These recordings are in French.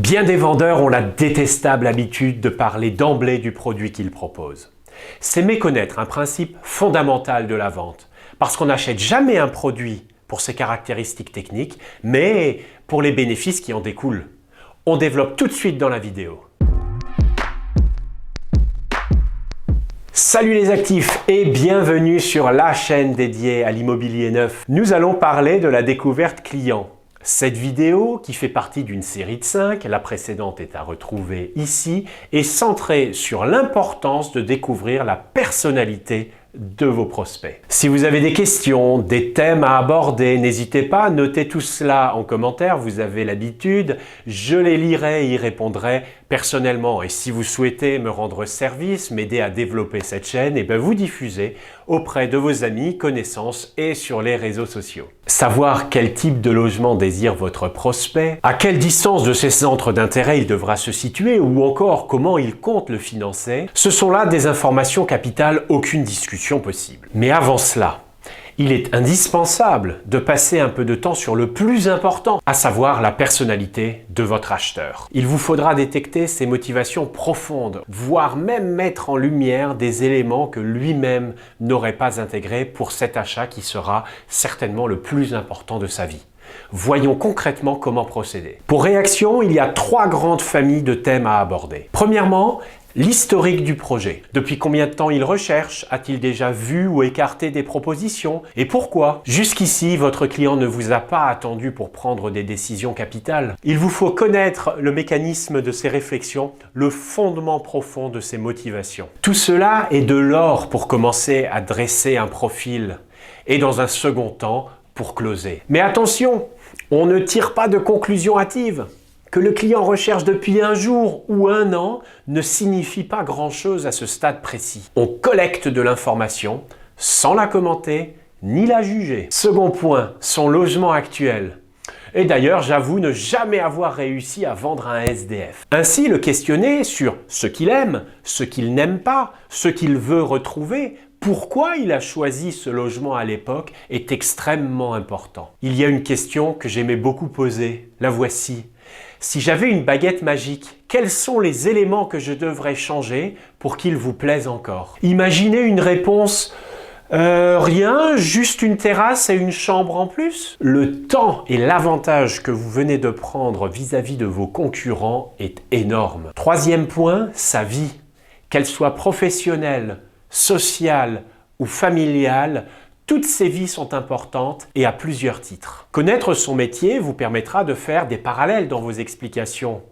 Bien des vendeurs ont la détestable habitude de parler d'emblée du produit qu'ils proposent. C'est méconnaître un principe fondamental de la vente, parce qu'on n'achète jamais un produit pour ses caractéristiques techniques, mais pour les bénéfices qui en découlent. On développe tout de suite dans la vidéo. Salut les actifs et bienvenue sur la chaîne dédiée à l'immobilier neuf. Nous allons parler de la découverte client. Cette vidéo, qui fait partie d'une série de 5, la précédente est à retrouver ici, est centrée sur l'importance de découvrir la personnalité de vos prospects. Si vous avez des questions, des thèmes à aborder, n'hésitez pas à noter tout cela en commentaire, vous avez l'habitude, je les lirai et y répondrai personnellement. Et si vous souhaitez me rendre service, m'aider à développer cette chaîne, et vous diffusez auprès de vos amis, connaissances et sur les réseaux sociaux. Savoir quel type de logement désire votre prospect, à quelle distance de ses centres d'intérêt il devra se situer ou encore comment il compte le financer, ce sont là des informations capitales, aucune discussion possible. Mais avant cela, il est indispensable de passer un peu de temps sur le plus important, à savoir la personnalité de votre acheteur. Il vous faudra détecter ses motivations profondes, voire même mettre en lumière des éléments que lui-même n'aurait pas intégrés pour cet achat qui sera certainement le plus important de sa vie. Voyons concrètement comment procéder. Pour réaction, il y a 3 grandes familles de thèmes à aborder. Premièrement, l'historique du projet. Depuis combien de temps il recherche? A-t-il déjà vu ou écarté des propositions? Et pourquoi? Jusqu'ici, votre client ne vous a pas attendu pour prendre des décisions capitales. Il vous faut connaître le mécanisme de ses réflexions, le fondement profond de ses motivations. Tout cela est de l'or pour commencer à dresser un profil et dans un second temps, pour closer. Mais attention, on ne tire pas de conclusion hâtive. Que le client recherche depuis un jour ou un an ne signifie pas grand-chose à ce stade précis. On collecte de l'information sans la commenter ni la juger. Second point, son logement actuel. Et d'ailleurs, j'avoue ne jamais avoir réussi à vendre un SDF. Ainsi, le questionner sur ce qu'il aime, ce qu'il n'aime pas, ce qu'il veut retrouver, pourquoi il a choisi ce logement à l'époque est extrêmement important. Il y a une question que j'aimais beaucoup poser, la voici. Si j'avais une baguette magique, quels sont les éléments que je devrais changer pour qu'ils vous plaisent encore? Imaginez une réponse rien, juste une terrasse et une chambre en plus. Le temps et l'avantage que vous venez de prendre vis-à-vis de vos concurrents est énorme. Troisième point, sa vie. Qu'elle soit professionnelle, sociale ou familiale, toutes ces vies sont importantes et à plusieurs titres. Connaître son métier vous permettra de faire des parallèles dans vos explications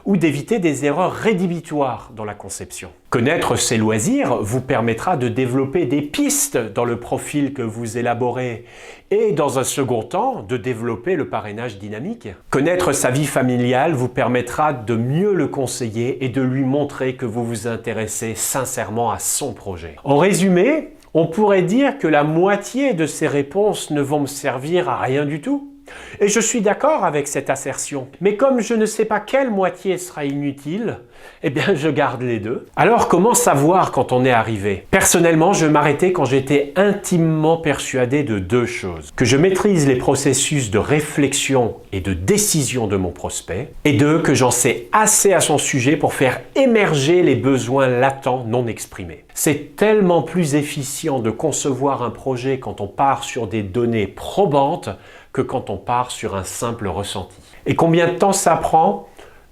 ou d'éviter des erreurs rédhibitoires dans la conception. Connaître ses loisirs vous permettra de développer des pistes dans le profil que vous élaborez et dans un second temps de développer le parrainage dynamique. Connaître sa vie familiale vous permettra de mieux le conseiller et de lui montrer que vous vous intéressez sincèrement à son projet. En résumé, on pourrait dire que la moitié de ces réponses ne vont me servir à rien du tout. Et je suis d'accord avec cette assertion. Mais comme je ne sais pas quelle moitié sera inutile, je garde les deux. Alors comment savoir quand on est arrivé? Personnellement, je m'arrêtais quand j'étais intimement persuadé de 2 choses. Que je maîtrise les processus de réflexion et de décision de mon prospect. Et 2, que j'en sais assez à son sujet pour faire émerger les besoins latents non exprimés. C'est tellement plus efficient de concevoir un projet quand on part sur des données probantes que quand on part sur un simple ressenti. Et combien de temps ça prend?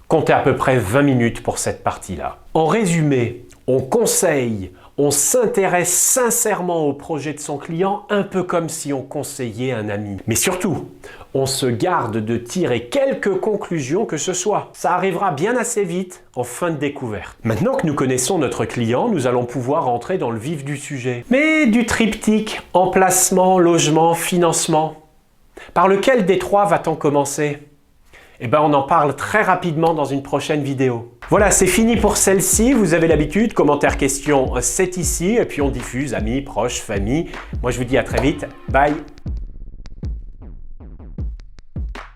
Comptez à peu près 20 minutes pour cette partie-là. En résumé, on conseille, on s'intéresse sincèrement au projet de son client, un peu comme si on conseillait un ami. Mais surtout, on se garde de tirer quelques conclusions que ce soit. Ça arrivera bien assez vite en fin de découverte. Maintenant que nous connaissons notre client, nous allons pouvoir entrer dans le vif du sujet. Mais du triptyque, emplacement, logement, financement, par lequel des 3 va-t-on commencer? On en parle très rapidement dans une prochaine vidéo. Voilà, c'est fini pour celle-ci. Vous avez l'habitude, commentaires, questions, c'est ici. Et puis on diffuse, amis, proches, famille. Moi, je vous dis à très vite. Bye!